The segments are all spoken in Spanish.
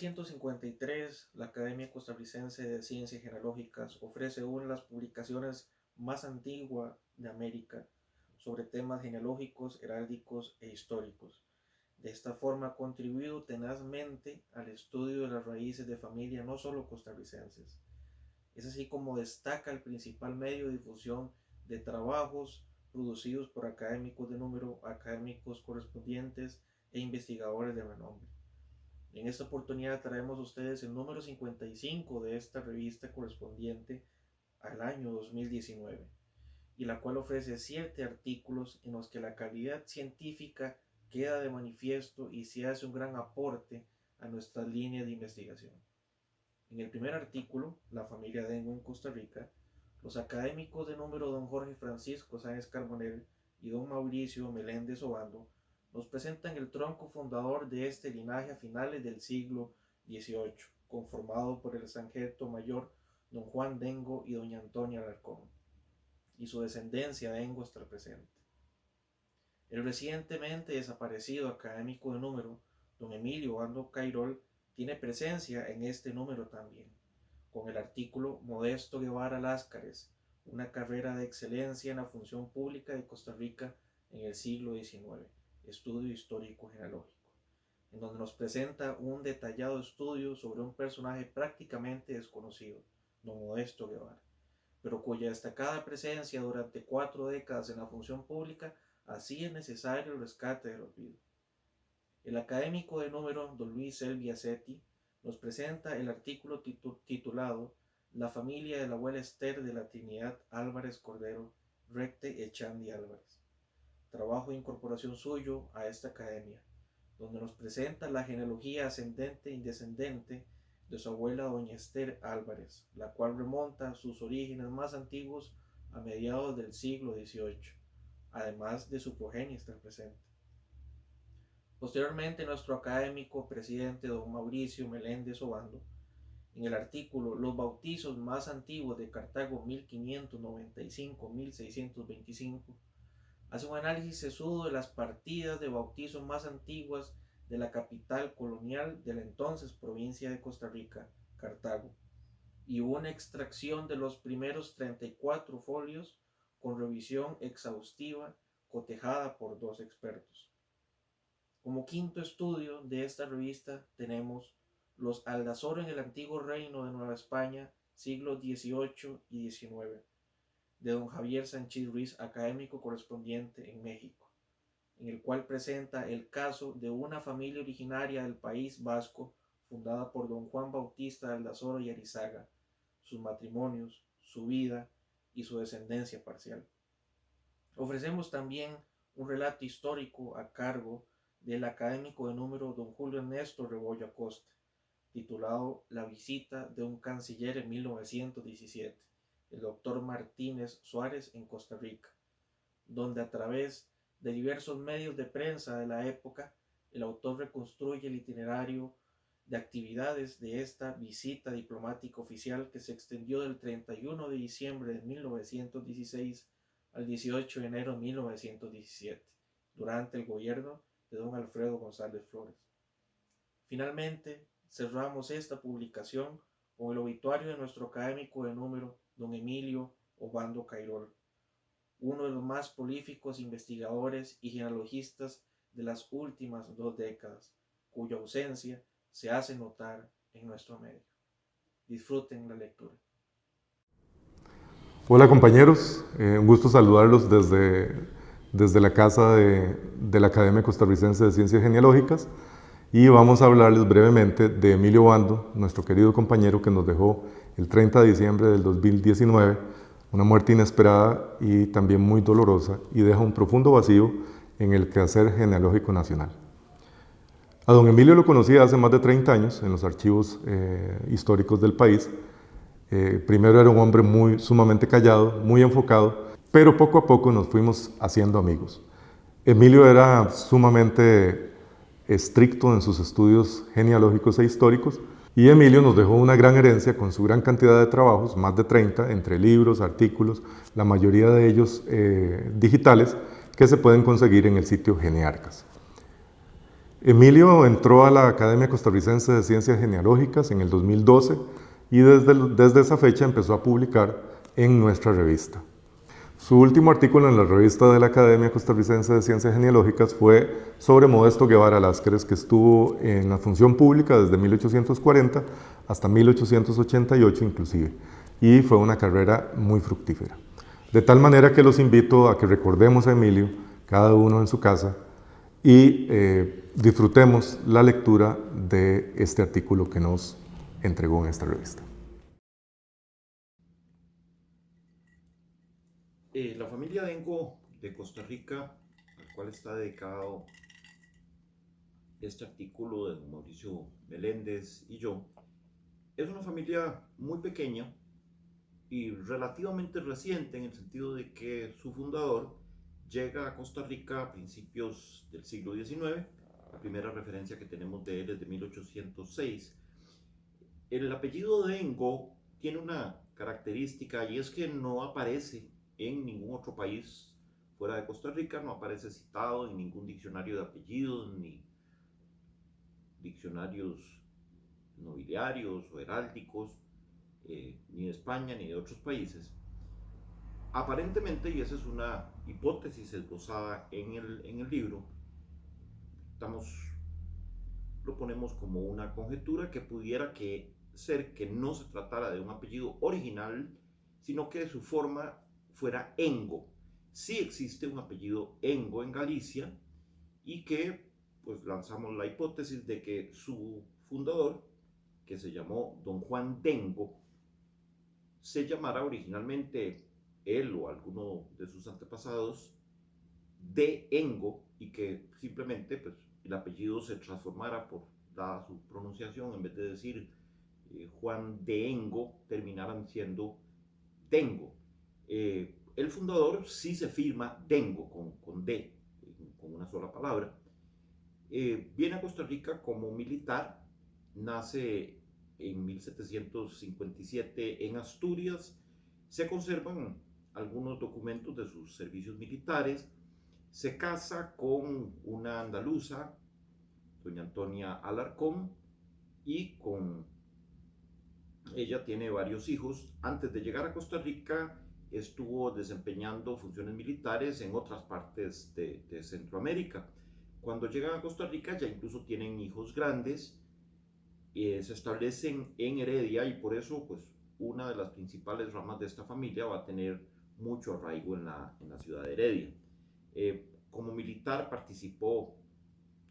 1953, la Academia Costarricense de Ciencias Genealógicas ofrece una de las publicaciones más antiguas de América sobre temas genealógicos, heráldicos e históricos. De esta forma ha contribuido tenazmente al estudio de las raíces de familia no solo costarricenses. Es así como destaca el principal medio de difusión de trabajos producidos por académicos de número, académicos correspondientes e investigadores de renombre. En esta oportunidad traemos a ustedes el número 55 de esta revista correspondiente al año 2019, y la cual ofrece 7 artículos en los que la calidad científica queda de manifiesto y se hace un gran aporte a nuestra línea de investigación. En el primer artículo, La familia Dengo en Costa Rica, los académicos de número don Jorge Francisco Sáenz Carbonell y don Mauricio Meléndez Obando nos presentan el tronco fundador de este linaje a finales del siglo XVIII, conformado por el sargento mayor don Juan Dengo y doña Antonia Alarcón, y su descendencia Dengo hasta el presente. El recientemente desaparecido académico de número don Emilio Obando Cairol tiene presencia en este número también, con el artículo Modesto Guevara Láscares, una carrera de excelencia en la función pública de Costa Rica en el siglo XIX, estudio histórico genealógico, en donde nos presenta un detallado estudio sobre un personaje prácticamente desconocido, don Modesto Guevara, pero cuya destacada presencia durante 4 décadas en la función pública hacía necesario el rescate del olvido. El académico de número don Luis Elviacetti nos presenta el artículo titulado La familia de la abuela Esther de la Trinidad Álvarez Cordero, Recte Echandi Álvarez, trabajo de incorporación suyo a esta academia, donde nos presenta la genealogía ascendente y descendente de su abuela doña Esther Álvarez, la cual remonta sus orígenes más antiguos a mediados del siglo XVIII, además de su progenie hasta el presente. Posteriormente, nuestro académico presidente don Mauricio Meléndez Obando, en el artículo Los bautizos más antiguos de Cartago 1595-1625, hace un análisis sesudo de las partidas de bautizo más antiguas de la capital colonial de la entonces provincia de Costa Rica, Cartago, y una extracción de los primeros 34 folios con revisión exhaustiva cotejada por 2 expertos. Como quinto estudio de esta revista tenemos Los Aldazoro en el antiguo reino de Nueva España, siglos XVIII y XIX, de don Javier Sánchez Ruiz, académico correspondiente en México, en el cual presenta el caso de una familia originaria del País Vasco fundada por don Juan Bautista de Aldazoro y Arizaga, sus matrimonios, su vida y su descendencia parcial. Ofrecemos también un relato histórico a cargo del académico de número don Julio Ernesto Rebollo Acosta, titulado La visita de un canciller en 1917, el doctor Martínez Suárez en Costa Rica, donde a través de diversos medios de prensa de la época, el autor reconstruye el itinerario de actividades de esta visita diplomática oficial que se extendió del 31 de diciembre de 1916 al 18 de enero de 1917, durante el gobierno de don Alfredo González Flores. Finalmente, cerramos esta publicación con el obituario de nuestro académico de número, don Emilio Obando Cairol, uno de los más prolíficos investigadores y genealogistas de las últimas 2 décadas, cuya ausencia se hace notar en nuestro medio. Disfruten la lectura. Hola compañeros, un gusto saludarlos desde la casa de la Academia Costarricense de Ciencias Genealógicas, y vamos a hablarles brevemente de Emilio Obando, nuestro querido compañero que nos dejó el 30 de diciembre del 2019, una muerte inesperada y también muy dolorosa, y deja un profundo vacío en el quehacer genealógico nacional. A don Emilio lo conocí hace más de 30 años en los archivos históricos del país. Primero era un hombre sumamente callado, muy enfocado, pero poco a poco nos fuimos haciendo amigos. Emilio era sumamente estricto en sus estudios genealógicos e históricos, y Emilio nos dejó una gran herencia con su gran cantidad de trabajos, más de 30, entre libros, artículos, la mayoría de ellos digitales, que se pueden conseguir en el sitio Genearcas. Emilio entró a la Academia Costarricense de Ciencias Genealógicas en el 2012 y desde esa fecha empezó a publicar en nuestra revista. Su último artículo en la revista de la Academia Costarricense de Ciencias Genealógicas fue sobre Modesto Guevara Láscares, que estuvo en la función pública desde 1840 hasta 1888 inclusive, y fue una carrera muy fructífera. De tal manera que los invito a que recordemos a Emilio, cada uno en su casa, y disfrutemos la lectura de este artículo que nos entregó en esta revista. La familia Dengo de Costa Rica, al cual está dedicado este artículo de Mauricio Meléndez y yo, es una familia muy pequeña y relativamente reciente en el sentido de que su fundador llega a Costa Rica a principios del siglo XIX. La primera referencia que tenemos de él es de 1806. El apellido Dengo tiene una característica y es que no aparece en ningún otro país fuera de Costa Rica, no aparece citado en ningún diccionario de apellidos ni diccionarios nobiliarios o heráldicos, ni de España ni de otros países. Aparentemente, y esa es una hipótesis esbozada en el libro, estamos, lo ponemos como una conjetura que pudiera ser que no se tratara de un apellido original, sino que su forma fuera Engo. Sí existe un apellido Engo en Galicia y que pues lanzamos la hipótesis de que su fundador, que se llamó Don Juan Dengo, se llamara originalmente él o alguno de sus antepasados de Engo y que simplemente pues, el apellido se transformara por dada su pronunciación, en vez de decir Juan de Engo, terminaran siendo Dengo. El fundador sí se firma Dengo con D, con una sola palabra. Viene a Costa Rica como militar, nace en 1757 en Asturias, se conservan algunos documentos de sus servicios militares, se casa con una andaluza, doña Antonia Alarcón, y con ella tiene varios hijos. Antes de llegar a Costa Rica estuvo desempeñando funciones militares en otras partes de Centroamérica. Cuando llegan a Costa Rica ya incluso tienen hijos grandes, se establecen en Heredia y por eso pues una de las principales ramas de esta familia va a tener mucho arraigo en la ciudad de Heredia. Como militar participó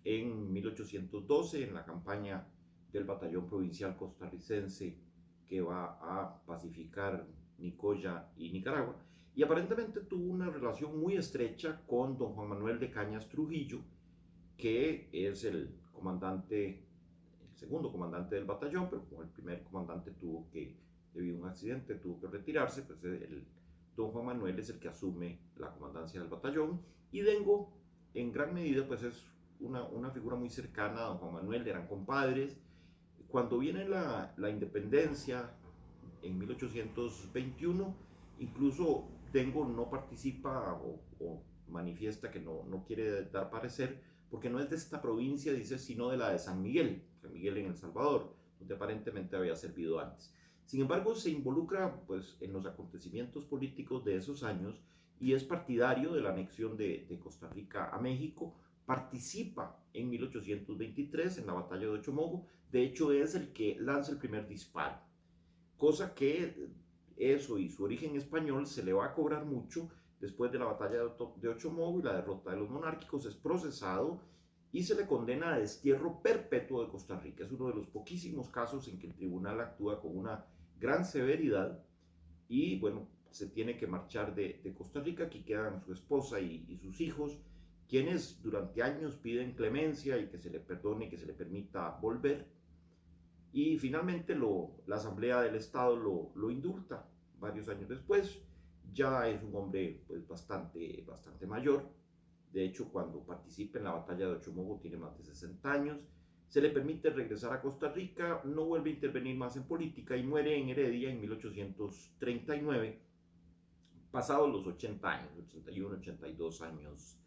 en 1812 en la campaña del batallón provincial costarricense que va a pacificar Nicoya y Nicaragua, y aparentemente tuvo una relación muy estrecha con don Juan Manuel de Cañas Trujillo, que es el comandante, el segundo comandante del batallón, pero como el primer comandante debido a un accidente, tuvo que retirarse, pues don Juan Manuel es el que asume la comandancia del batallón, y Dengo en gran medida pues es una figura muy cercana a don Juan Manuel, eran compadres. Cuando viene la independencia en 1821, incluso Dengo no participa o manifiesta que no quiere dar parecer, porque no es de esta provincia, dice, sino de la de San Miguel en El Salvador, donde aparentemente había servido antes. Sin embargo, se involucra pues, en los acontecimientos políticos de esos años y es partidario de la anexión de Costa Rica a México, participa en 1823 en la batalla de Ochomogo, de hecho es el que lanza el primer disparo, cosa que eso y su origen español se le va a cobrar mucho después de la batalla de Ochomogo y la derrota de los monárquicos. Es procesado y se le condena a destierro perpetuo de Costa Rica. Es uno de los poquísimos casos en que el tribunal actúa con una gran severidad y bueno, se tiene que marchar de Costa Rica. Aquí quedan su esposa y sus hijos, quienes durante años piden clemencia y que se le perdone y que se le permita volver. Y finalmente la Asamblea del Estado lo indulta varios años después. Ya es un hombre pues, bastante mayor. De hecho, cuando participa en la batalla de Ochomogo tiene más de 60 años. Se le permite regresar a Costa Rica, no vuelve a intervenir más en política y muere en Heredia en 1839, pasados los 80 años, 81, 82 años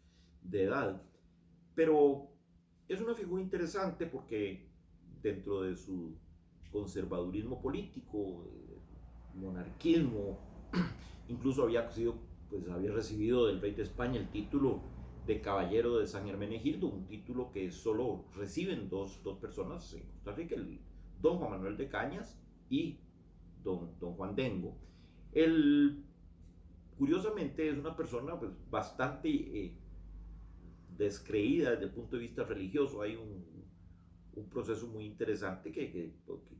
de edad. Pero es una figura interesante porque dentro de su conservadurismo político, monarquismo, incluso había recibido del rey de España el título de Caballero de San Hermenegildo, un título que solo reciben dos personas en Costa Rica, el don Juan Manuel de Cañas y don Juan Dengo. Curiosamente es una persona pues, bastante descreída desde el punto de vista religioso. Hay un proceso muy interesante que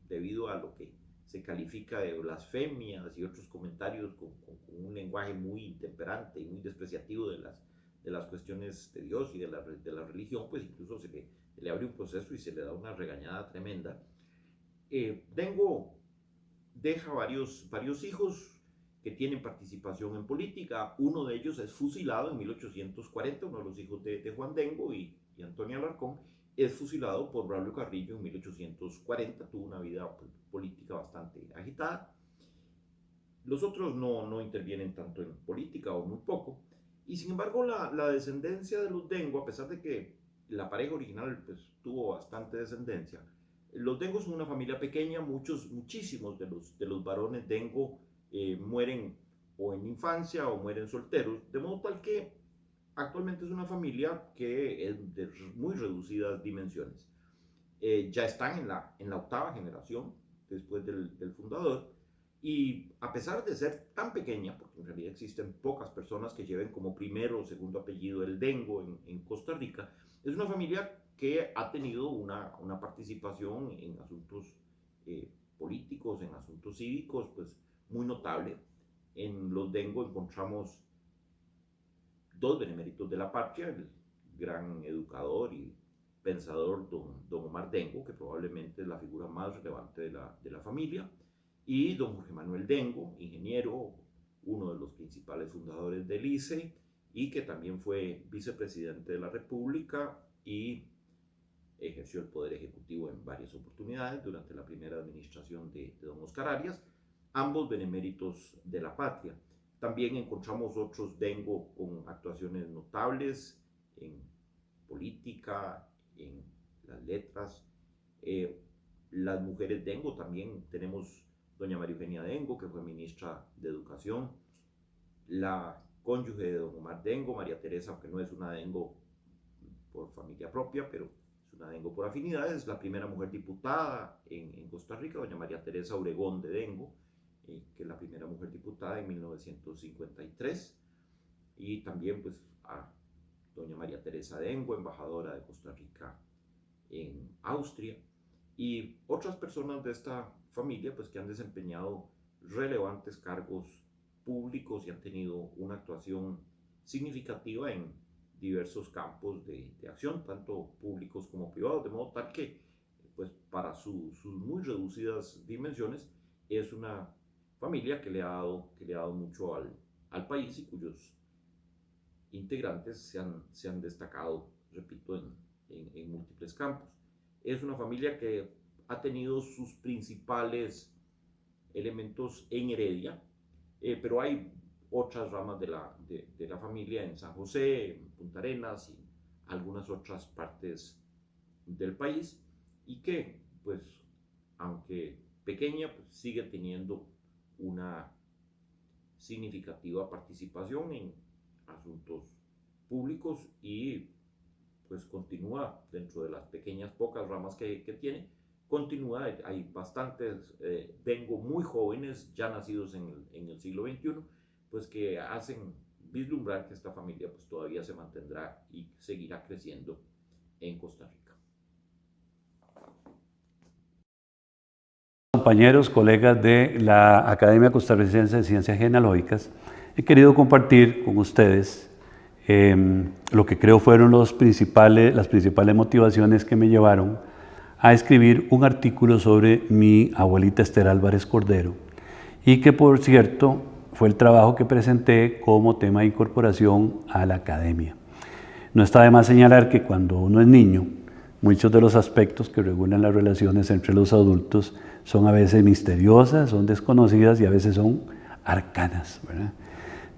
debido a lo que se califica de blasfemias y otros comentarios con un lenguaje muy intemperante y muy despreciativo de las cuestiones de Dios y de la religión, pues incluso se le abre un proceso y se le da una regañada tremenda. Dengo deja varios hijos que tienen participación en política. Uno de ellos es fusilado en 1840, uno de los hijos de Juan Dengo y Antonia Alarcón, es fusilado por Braulio Carrillo en 1840, tuvo una vida política bastante agitada. Los otros no intervienen tanto en política o muy poco, y sin embargo la descendencia de los Dengo, a pesar de que la pareja original pues, tuvo bastante descendencia, los Dengo son una familia pequeña, muchísimos de los varones Dengo mueren o en infancia o mueren solteros, de modo tal que actualmente es una familia que es de muy reducidas dimensiones. Ya están en la octava generación después del fundador, y a pesar de ser tan pequeña, porque en realidad existen pocas personas que lleven como primero o segundo apellido el Dengo en Costa Rica, es una familia que ha tenido una participación en asuntos políticos, en asuntos cívicos, pues muy notable. En los Dengo encontramos dos beneméritos de la patria, el gran educador y pensador don Omar Dengo, que probablemente es la figura más relevante de la familia, y don Jorge Manuel Dengo, ingeniero, uno de los principales fundadores del ICE, y que también fue vicepresidente de la República y ejerció el poder ejecutivo en varias oportunidades durante la primera administración de don Oscar Arias, ambos beneméritos de la patria. También encontramos otros Dengo con actuaciones notables en política, en las letras. Las mujeres Dengo también tenemos doña María Eugenia Dengo, que fue ministra de Educación, la cónyuge de don Omar Dengo, María Teresa, que no es una Dengo por familia propia, pero es una Dengo por afinidad, es la primera mujer diputada en Costa Rica, doña María Teresa Obregón de Dengo, que es la primera mujer diputada en 1953, y también pues a doña María Teresa Dengo, embajadora de Costa Rica en Austria, y otras personas de esta familia pues que han desempeñado relevantes cargos públicos y han tenido una actuación significativa en diversos campos de acción, tanto públicos como privados, de modo tal que pues para sus muy reducidas dimensiones es una familia que le ha dado mucho al país y cuyos integrantes se han destacado, repito, en múltiples campos. Es una familia que ha tenido sus principales elementos en Heredia, pero hay otras ramas de la familia en San José, en Punta Arenas y algunas otras partes del país, y que, pues, aunque pequeña, pues, sigue teniendo una significativa participación en asuntos públicos y pues continúa dentro de las pequeñas pocas ramas que tiene, continúa, hay bastantes Dengo muy jóvenes, ya nacidos en el siglo XXI, pues que hacen vislumbrar que esta familia pues todavía se mantendrá y seguirá creciendo en Costa Rica. Compañeros, colegas de la Academia Costarricense de Ciencias Genealógicas, he querido compartir con ustedes lo que creo fueron las principales motivaciones que me llevaron a escribir un artículo sobre mi abuelita Esther Álvarez Cordero, y que, por cierto, fue el trabajo que presenté como tema de incorporación a la Academia. No está de más señalar que cuando uno es niño, muchos de los aspectos que regulan las relaciones entre los adultos son a veces misteriosas, son desconocidas y a veces son arcanas, ¿verdad?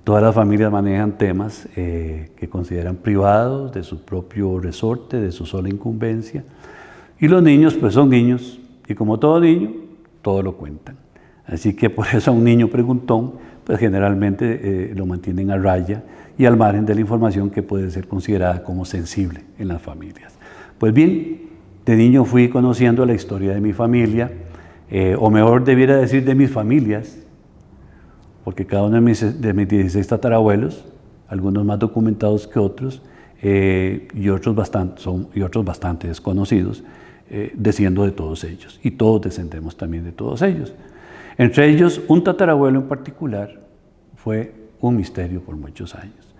Todas las familias manejan temas que consideran privados, de su propio resorte, de su sola incumbencia. Y los niños, pues son niños, y como todo niño, todo lo cuentan. Así que por eso a un niño preguntón, pues generalmente lo mantienen a raya y al margen de la información que puede ser considerada como sensible en las familias. Pues bien, de niño fui conociendo la historia de mi familia, o mejor debiera decir de mis familias, porque cada uno de mis 16 tatarabuelos, algunos más documentados que otros, y otros bastante desconocidos, desciendo de todos ellos, y todos descendemos también de todos ellos. Entre ellos, un tatarabuelo en particular fue un misterio por muchos años.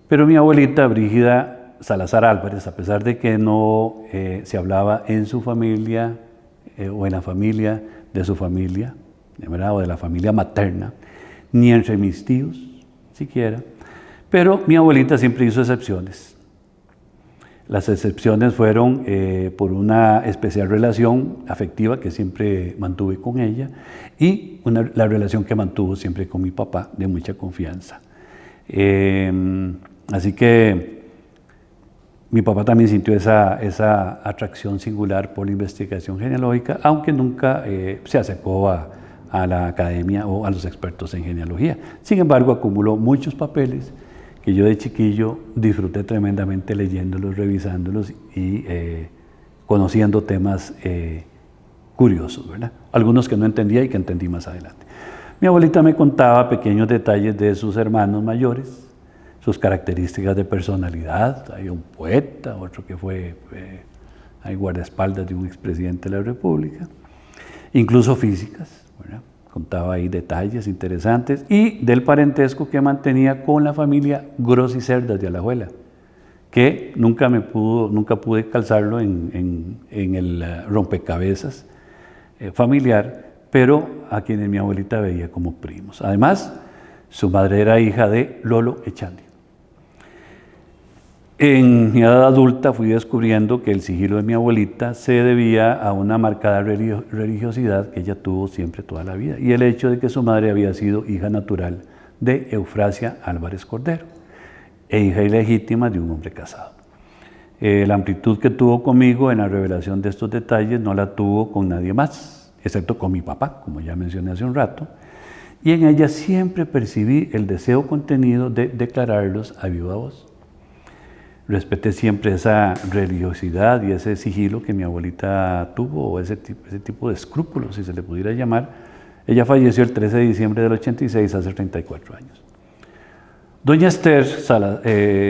Pero mi abuelita Brígida Salazar Álvarez, a pesar de que no se hablaba en su familia o en la familia de su familia, ¿verdad? O de la familia materna, ni entre mis tíos siquiera, pero mi abuelita siempre hizo excepciones. Las excepciones fueron por una especial relación afectiva que siempre mantuve con ella y la relación que mantuvo siempre con mi papá, de mucha confianza. Así que mi papá también sintió esa atracción singular por la investigación genealógica, aunque nunca se acercó a la academia o a los expertos en genealogía. Sin embargo, acumuló muchos papeles que yo de chiquillo disfruté tremendamente leyéndolos, revisándolos y conociendo temas curiosos, ¿verdad? Algunos que no entendía y que entendí más adelante. Mi abuelita me contaba pequeños detalles de sus hermanos mayores, sus características de personalidad. Hay un poeta, otro que fue guardaespaldas de un expresidente de la República, incluso físicas, ¿verdad? Contaba ahí detalles interesantes y del parentesco que mantenía con la familia Gros y Cerdas de Alajuela, que nunca pude calzarlo en el rompecabezas familiar, pero a quienes mi abuelita veía como primos. Además, su madre era hija de Lolo Echandi. En mi edad adulta fui descubriendo que el sigilo de mi abuelita se debía a una marcada religiosidad que ella tuvo siempre toda la vida y el hecho de que su madre había sido hija natural de Eufrasia Álvarez Cordero e hija ilegítima de un hombre casado. La amplitud que tuvo conmigo en la revelación de estos detalles no la tuvo con nadie más, excepto con mi papá, como ya mencioné hace un rato, y en ella siempre percibí el deseo contenido de declararlos a viva voz. Respeté siempre esa religiosidad y ese sigilo que mi abuelita tuvo, o ese tipo de escrúpulos, si se le pudiera llamar. Ella falleció el 13 de diciembre del 86, hace 34 años. Doña Esther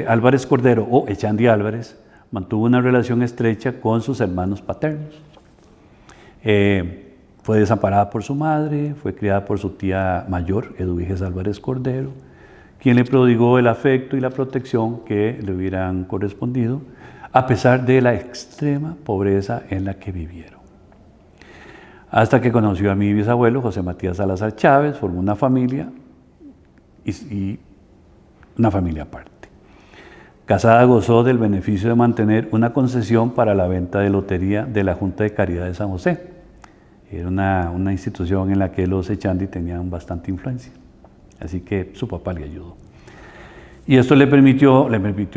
Álvarez Cordero, o Echandi Álvarez, mantuvo una relación estrecha con sus hermanos paternos. Fue desamparada por su madre, fue criada por su tía mayor, Eduviges Álvarez Cordero, quien le prodigó el afecto y la protección que le hubieran correspondido, a pesar de la extrema pobreza en la que vivieron. Hasta que conoció a mi bisabuelo, José Matías Salazar Chávez, formó una familia y una familia aparte. Casada gozó del beneficio de mantener una concesión para la venta de lotería de la Junta de Caridad de San José. Era una institución en la que los Echandi tenían bastante influencia. Así que su papá le ayudó. Y esto le permitió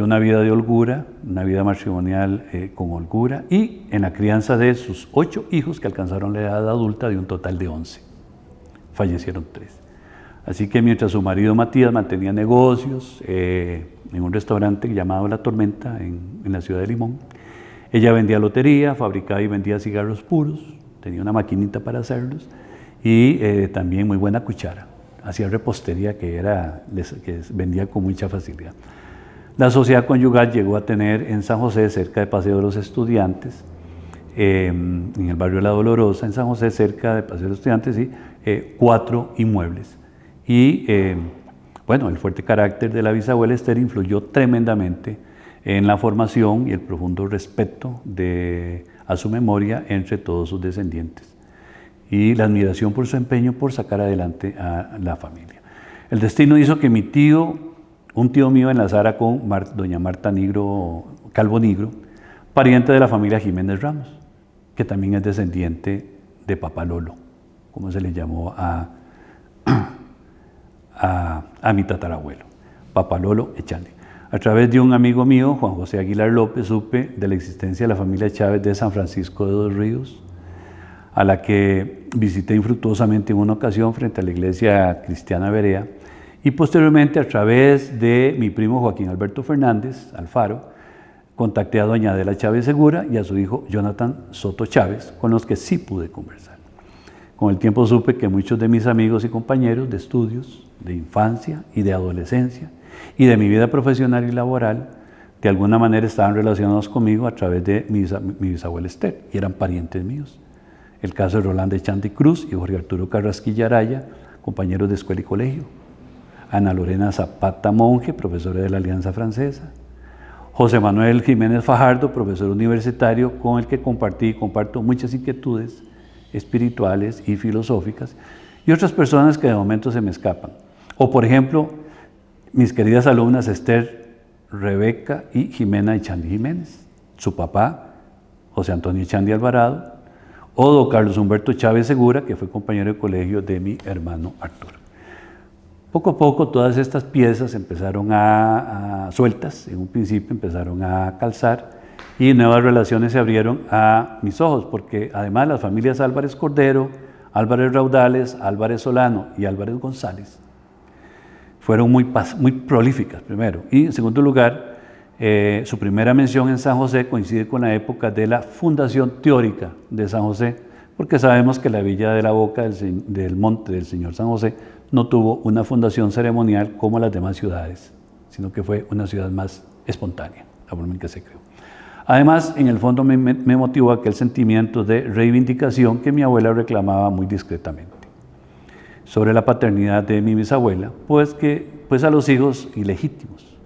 una vida de holgura, una vida matrimonial con holgura y en la crianza de sus 8 hijos que alcanzaron la edad adulta de un total de 11. Fallecieron 3. Así que mientras su marido Matías mantenía negocios en un restaurante llamado La Tormenta en la ciudad de Limón, ella vendía lotería, fabricaba y vendía cigarros puros, tenía una maquinita para hacerlos y también muy buena cuchara. Hacía repostería que vendía con mucha facilidad. La sociedad conyugal llegó a tener en San José, cerca de Paseo de los Estudiantes, en el barrio de La Dolorosa, en San José, cerca de Paseo de los Estudiantes, 4 inmuebles. Y bueno, el fuerte carácter de la bisabuela Esther influyó tremendamente en la formación y el profundo respeto a su memoria entre todos sus descendientes y la admiración por su empeño por sacar adelante a la familia. El destino hizo que un tío mío enlazara con doña Marta Calvo Nigro, pariente de la familia Jiménez Ramos, que también es descendiente de Papá Lolo, como se le llamó a a mi tatarabuelo, Papalolo Echandi. A través de un amigo mío, Juan José Aguilar López, supe de la existencia de la familia Chávez de San Francisco de Dos Ríos, a la que visité infructuosamente en una ocasión frente a la iglesia cristiana Berea, y posteriormente a través de mi primo Joaquín Alberto Fernández Alfaro, contacté a doña Adela Chávez Segura y a su hijo Jonathan Soto Chávez, con los que sí pude conversar. Con el tiempo supe que muchos de mis amigos y compañeros de estudios, de infancia y de adolescencia, y de mi vida profesional y laboral, de alguna manera estaban relacionados conmigo a través de mi bisabuela Esther, y eran parientes míos. El caso de Rolando Echandi Cruz y Jorge Arturo Carrasquilla Araya, compañeros de escuela y colegio. Ana Lorena Zapata Monge, profesora de la Alianza Francesa. José Manuel Jiménez Fajardo, profesor universitario con el que compartí y comparto muchas inquietudes espirituales y filosóficas, y otras personas que de momento se me escapan. O por ejemplo, mis queridas alumnas Esther, Rebeca y Jimena Echandi Jiménez, su papá, José Antonio Echandi Alvarado, o don Carlos Humberto Chávez Segura, que fue compañero de colegio de mi hermano Arturo. Poco a poco todas estas piezas empezaron sueltas, en un principio empezaron a calzar, y nuevas relaciones se abrieron a mis ojos, porque además las familias Álvarez Cordero, Álvarez Raudales, Álvarez Solano y Álvarez González fueron muy prolíficas primero, y en segundo lugar, su primera mención en San José coincide con la época de la fundación teórica de San José, porque sabemos que la villa de la Boca del Monte del Señor San José no tuvo una fundación ceremonial como las demás ciudades, sino que fue una ciudad más espontánea, la forma en que se creó. Además, en el fondo me motivó aquel sentimiento de reivindicación que mi abuela reclamaba muy discretamente sobre la paternidad de mi bisabuela, pues a los hijos ilegítimos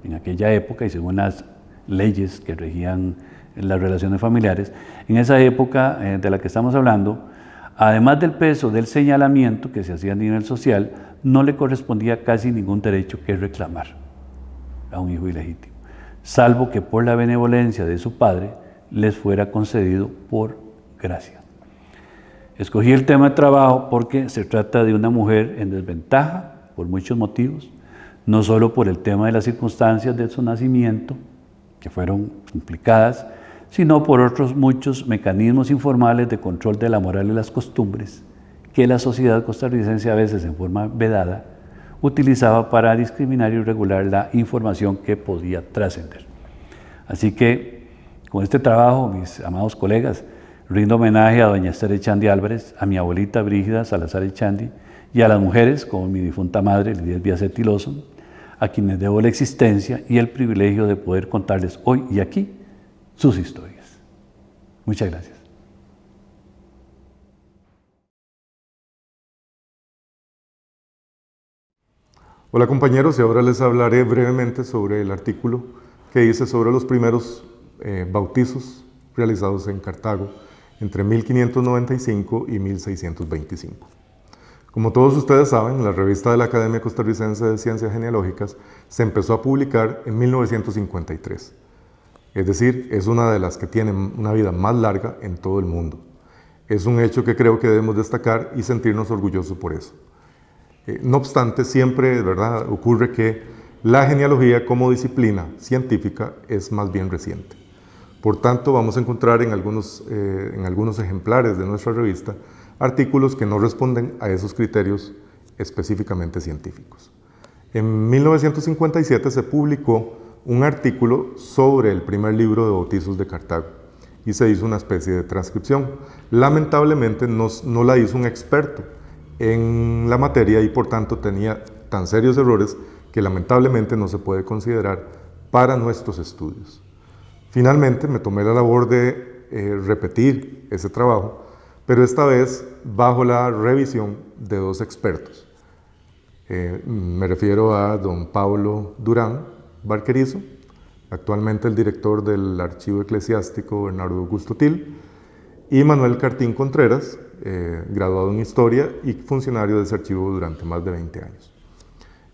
en aquella época, y según las leyes que regían las relaciones familiares, en esa época de la que estamos hablando, además del peso del señalamiento que se hacía a nivel social, no le correspondía casi ningún derecho que reclamar a un hijo ilegítimo, salvo que por la benevolencia de su padre les fuera concedido por gracia. Escogí el tema de trabajo porque se trata de una mujer en desventaja por muchos motivos, no solo por el tema de las circunstancias de su nacimiento, que fueron complicadas, sino por otros muchos mecanismos informales de control de la moral y las costumbres que la sociedad costarricense, a veces en forma vedada, utilizaba para discriminar y regular la información que podía trascender. Así que, con este trabajo, mis amados colegas, rindo homenaje a doña Esther Echandi Álvarez, a mi abuelita Brígida Salazar Echandi, y a las mujeres, como mi difunta madre, Lidia Biacetti Lawson, a quienes debo la existencia y el privilegio de poder contarles hoy y aquí sus historias. Muchas gracias. Hola compañeros, y ahora les hablaré brevemente sobre el artículo que hice sobre los primeros bautizos realizados en Cartago entre 1595 y 1625. Como todos ustedes saben, la revista de la Academia Costarricense de Ciencias Genealógicas se empezó a publicar en 1953. Es decir, es una de las que tienen una vida más larga en todo el mundo. Es un hecho que creo que debemos destacar y sentirnos orgullosos por eso. No obstante, siempre, ¿verdad?, ocurre que la genealogía como disciplina científica es más bien reciente. Por tanto, vamos a encontrar en algunos ejemplares de nuestra revista artículos que no responden a esos criterios específicamente científicos. En 1957 se publicó un artículo sobre el primer libro de bautizos de Cartago y se hizo una especie de transcripción. Lamentablemente no la hizo un experto en la materia y por tanto tenía tan serios errores que lamentablemente no se puede considerar para nuestros estudios. Finalmente me tomé la labor de repetir ese trabajo, pero esta vez bajo la revisión de dos expertos. Me refiero a don Pablo Durán Barquerizo, actualmente el director del Archivo Eclesiástico Bernardo Augusto Til, y Manuel Cartín Contreras, graduado en Historia y funcionario de ese archivo durante más de 20 años.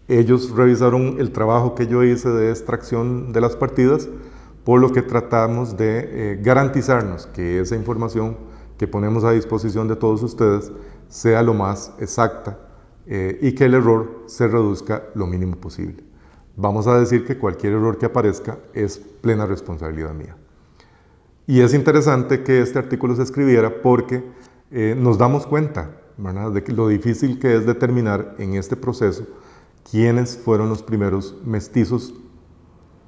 Ellos revisaron el trabajo que yo hice de extracción de las partidas, por lo que tratamos de garantizarnos que esa información que ponemos a disposición de todos ustedes sea lo más exacta y que el error se reduzca lo mínimo posible. Vamos a decir que cualquier error que aparezca es plena responsabilidad mía. Y es interesante que este artículo se escribiera porque nos damos cuenta, ¿verdad?, de lo difícil que es determinar en este proceso quiénes fueron los primeros mestizos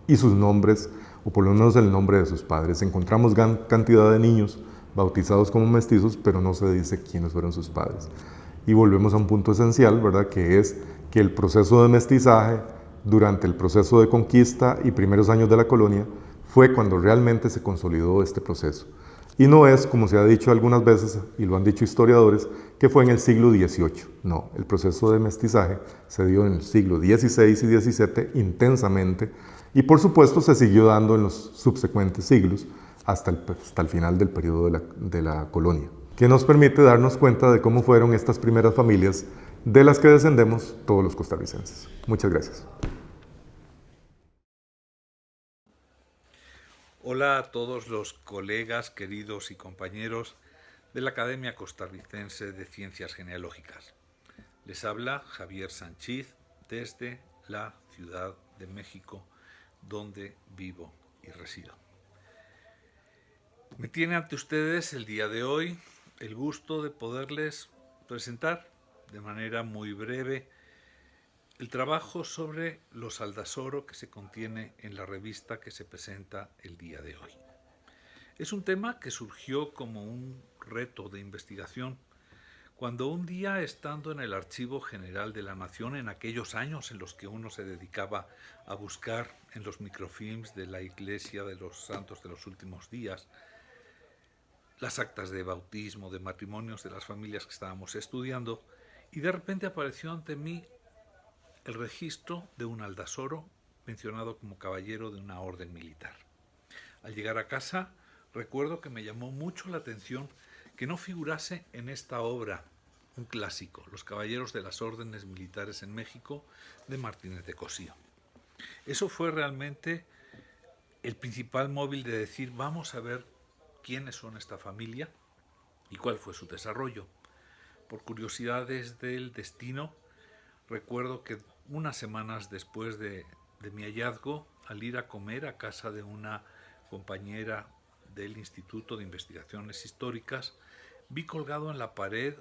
y sus nombres, o por lo menos el nombre de sus padres. Encontramos gran cantidad de niños bautizados como mestizos, pero no se dice quiénes fueron sus padres. Y volvemos a un punto esencial, ¿verdad?, que es que el proceso de mestizaje durante el proceso de conquista y primeros años de la colonia fue cuando realmente se consolidó este proceso. Y no es, como se ha dicho algunas veces, y lo han dicho historiadores, que fue en el siglo XVIII. No, el proceso de mestizaje se dio en el siglo XVI y XVII intensamente, y por supuesto se siguió dando en los subsecuentes siglos hasta el final del periodo de la colonia, que nos permite darnos cuenta de cómo fueron estas primeras familias de las que descendemos todos los costarricenses. Muchas gracias. Hola a todos los colegas, queridos y compañeros de la Academia Costarricense de Ciencias Genealógicas. Les habla Javier Sanchiz desde la Ciudad de México, donde vivo y resido. Me tiene ante ustedes el día de hoy el gusto de poderles presentar de manera muy breve el trabajo sobre los Aldasoro que se contiene en la revista que se presenta el día de hoy. Es un tema que surgió como un reto de investigación cuando un día, estando en el Archivo General de la Nación, en aquellos años en los que uno se dedicaba a buscar en los microfilms de la Iglesia de los Santos de los Últimos Días las actas de bautismo, de matrimonios de las familias que estábamos estudiando, y de repente apareció ante mí el registro de un Aldasoro mencionado como caballero de una orden militar. Al llegar a casa, recuerdo que me llamó mucho la atención que no figurase en esta obra, un clásico, Los Caballeros de las Órdenes Militares en México, de Martínez de Cosío. Eso fue realmente el principal móvil de decir, vamos a ver quiénes son esta familia y cuál fue su desarrollo. Por curiosidades del destino, recuerdo que unas semanas después de mi hallazgo, al ir a comer a casa de una compañera del Instituto de Investigaciones Históricas, vi colgado en la pared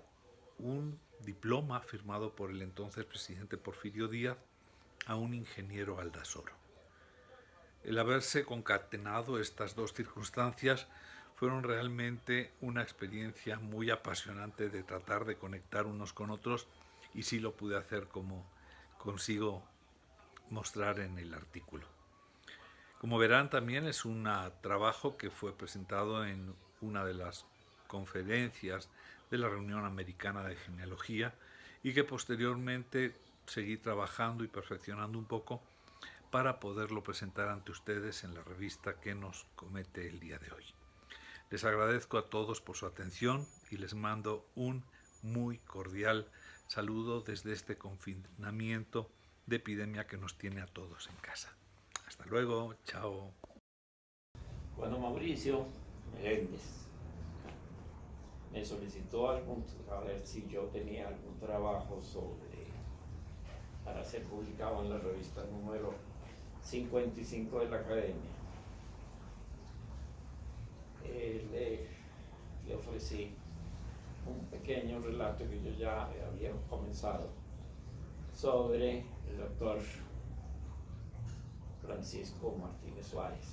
un diploma firmado por el entonces presidente Porfirio Díaz a un ingeniero Aldasoro. El haberse concatenado estas dos circunstancias fueron realmente una experiencia muy apasionante de tratar de conectar unos con otros, y sí lo pude hacer como consigo mostrar en el artículo. Como verán, también es un trabajo que fue presentado en una de las conferencias de la Reunión Americana de Genealogía y que posteriormente seguí trabajando y perfeccionando un poco para poderlo presentar ante ustedes en la revista que nos comete el día de hoy. Les agradezco a todos por su atención y les mando un muy cordial saludo desde este confinamiento de epidemia que nos tiene a todos en casa. Hasta luego, chao. Cuando Mauricio Meléndez me solicitó a ver si yo tenía algún trabajo para ser publicado en la revista número 55 de la Academia, le ofrecí un pequeño relato que yo ya había comenzado sobre el doctor Francisco Martínez Suárez,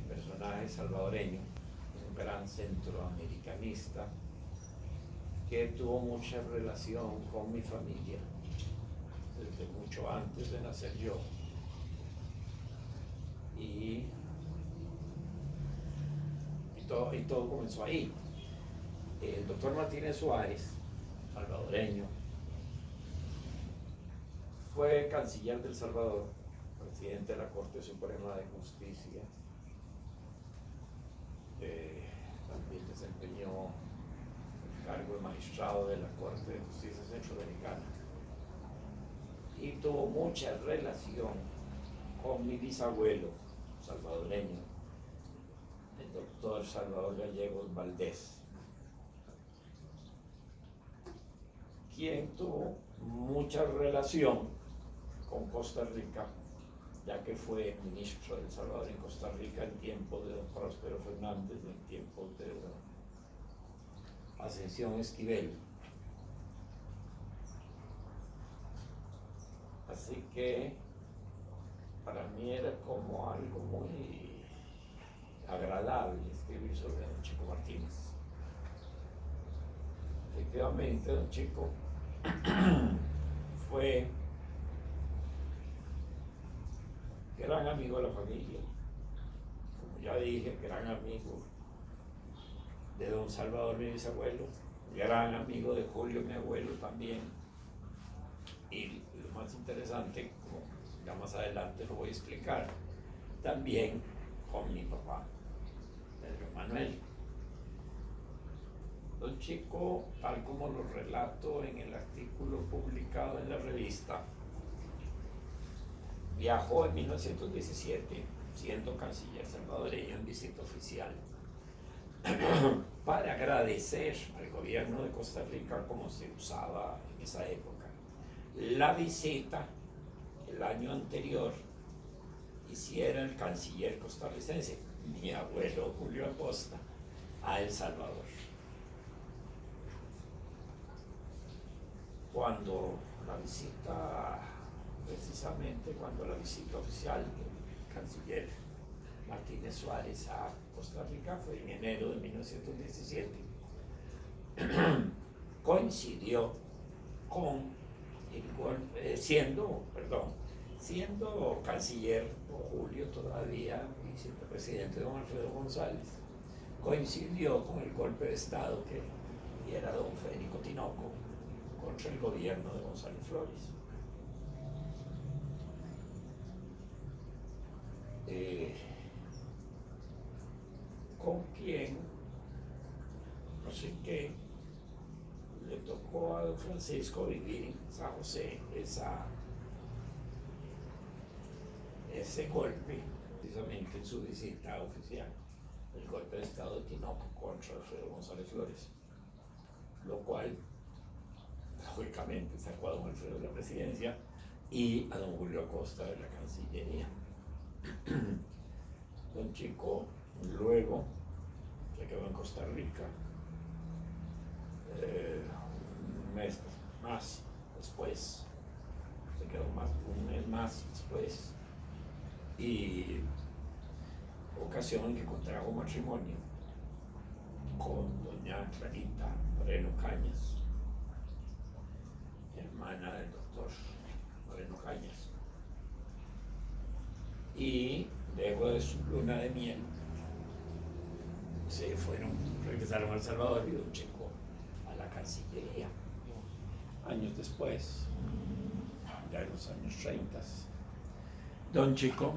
personaje salvadoreño, un gran centroamericanista que tuvo mucha relación con mi familia desde mucho antes de nacer yo. Y todo comenzó ahí. El doctor Martínez Suárez, salvadoreño, fue canciller del Salvador, presidente de la Corte Suprema de Justicia, también desempeñó el cargo de magistrado de la Corte de Justicia Centroamericana y tuvo mucha relación con mi bisabuelo salvadoreño, el doctor Salvador Gallegos Valdés. quien tuvo mucha relación con Costa Rica, ya que fue ministro de El Salvador en Costa Rica en tiempos de don Próspero Fernández, en tiempos de don Ascensión Esquivel. Así que para mí era como algo muy agradable escribir sobre don Chico Martínez. Efectivamente, don Chico fue gran amigo de la familia, como ya dije, gran amigo de don Salvador, mi bisabuelo, gran amigo de Julio, mi abuelo también, y lo más interesante, como ya más adelante lo voy a explicar, también con mi papá, Pedro Manuel. Don Chico, tal como lo relato en el artículo publicado en la revista, viajó en 1917, siendo canciller salvadoreño en visita oficial, para agradecer al gobierno de Costa Rica, como se usaba en esa época, la visita el año anterior hiciera el canciller costarricense, mi abuelo Julio Acosta, a El Salvador. Precisamente cuando la visita oficial del canciller Martínez Suárez a Costa Rica fue en enero de 1917, coincidió con el golpe, siendo canciller Julio todavía vicepresidente don Alfredo González, coincidió con el golpe de Estado que diera don Federico Tinoco contra el gobierno de Gonzalo Flores. Con quien, así que le tocó a don Francisco vivir en San José ese golpe, precisamente en su visita oficial, el golpe de Estado de Tinoco contra Alfredo González Flores, lo cual lógicamente sacó a don Alfredo de la presidencia y a don Julio Acosta de la Cancillería. Don Chico luego se quedó en Costa Rica, un mes más después, se quedó un mes más después, y ocasión en que contrajo matrimonio con doña Clarita Moreno Cañas, hermana del doctor Moreno Cañas, y luego de su luna de miel regresaron a El Salvador y don Chico a la Cancillería. Años después, ya en los años 30, don Chico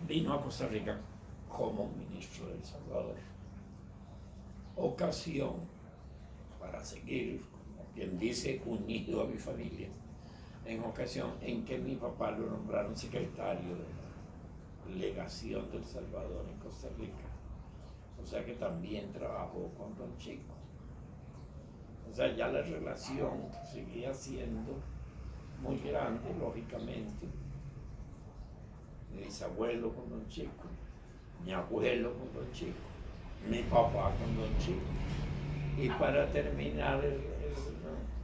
vino a Costa Rica como ministro de El Salvador. Ocasión para seguir, como quien dice, unido a mi familia, en ocasión en que mi papá lo nombraron secretario de la legación de El Salvador en Costa Rica. O sea que también trabajó con don Chico. O sea, ya la relación seguía siendo muy grande, lógicamente. Mi bisabuelo con don Chico, mi abuelo con don Chico, mi papá con don Chico. Y para terminar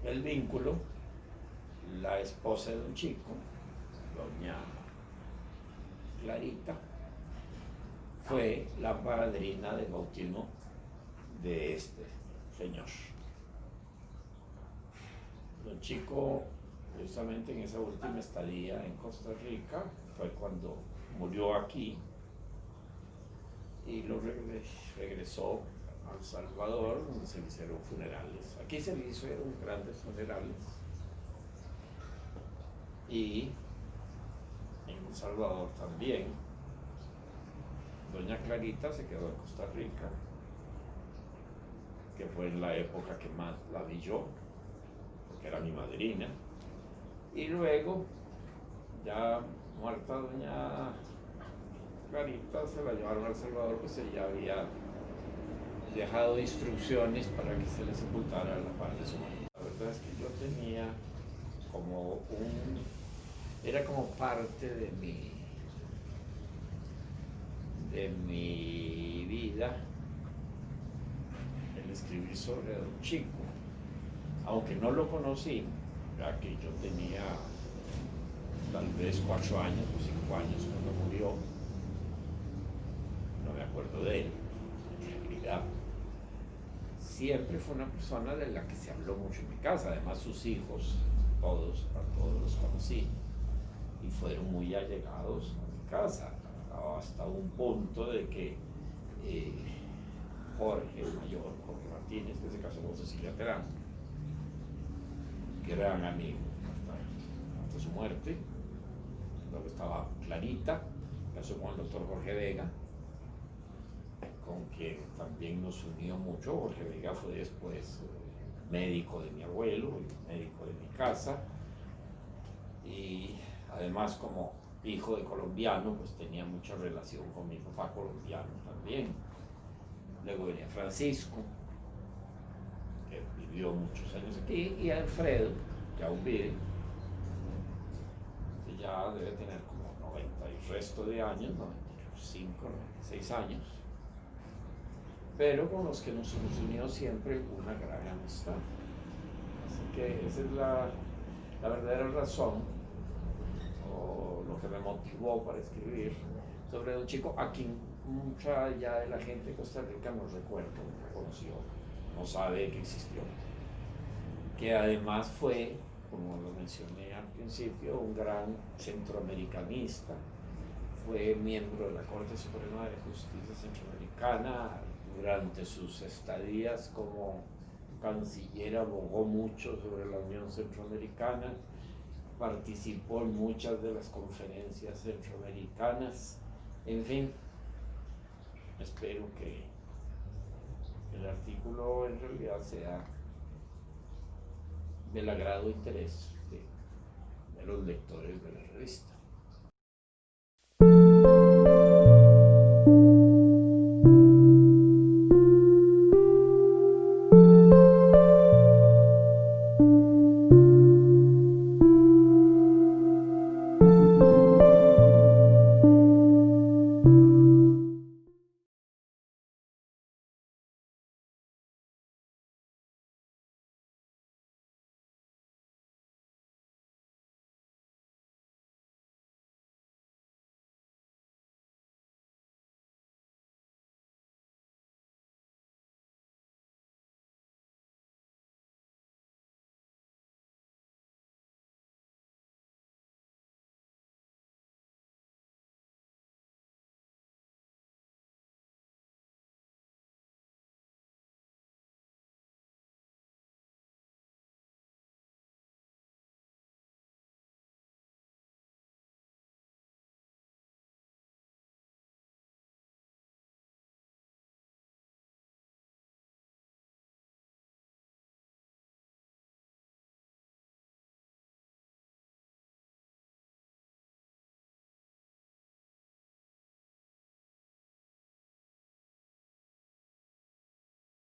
el vínculo, la esposa de don Chico, doña Clarita, fue la padrina de bautismo de este señor. Don Chico, precisamente en esa última estadía en Costa Rica, fue cuando murió aquí y lo regresó a El Salvador, donde se le hicieron funerales. Aquí se le hicieron grandes funerales y en El Salvador también. Doña Clarita se quedó en Costa Rica, que fue en la época que más la vi yo, porque era mi madrina. Y luego, ya muerta doña Clarita, se la llevaron a El Salvador, pues ella había dejado instrucciones para que se le sepultara la par de su madre. La verdad es que yo tenía como era como parte de mi vida el escribir sobre Don Chico, aunque no lo conocí, ya que yo tenía tal vez 4 años o 5 años cuando murió, no me acuerdo de él, en realidad. Siempre fue una persona de la que se habló mucho en mi casa, además sus hijos, a todos los conocí, y fueron muy allegados a mi casa, hasta un punto de que Jorge, el mayor, Jorge Martínez, que se casó con Cecilia Terán, gran amigo hasta su muerte. Luego estaba Clarita, casó con el doctor Jorge Vega, con quien también nos unió mucho. Jorge Vega fue después médico de mi abuelo y médico de mi casa, y además como hijo de colombiano pues tenía mucha relación con mi papá colombiano también. Luego venía Francisco, que vivió muchos años aquí, y Alfredo, que aún vive, que ya debe tener como 90 y resto de años, 95, 96 años, pero con los que nos unió siempre una gran amistad. Así que esa es la verdadera razón, o lo que me motivó para escribir sobre Don Chico, a quien mucha ya de la gente de Costa Rica no recuerda, no conoció, no sabe que existió, que además fue, como lo mencioné al principio, un gran centroamericanista. Fue miembro de la Corte Suprema de Justicia Centroamericana. Durante sus estadías como canciller abogó mucho sobre la Unión Centroamericana, participó en muchas de las conferencias centroamericanas. En fin, espero que el artículo en realidad sea del agrado e interés de los lectores de la revista.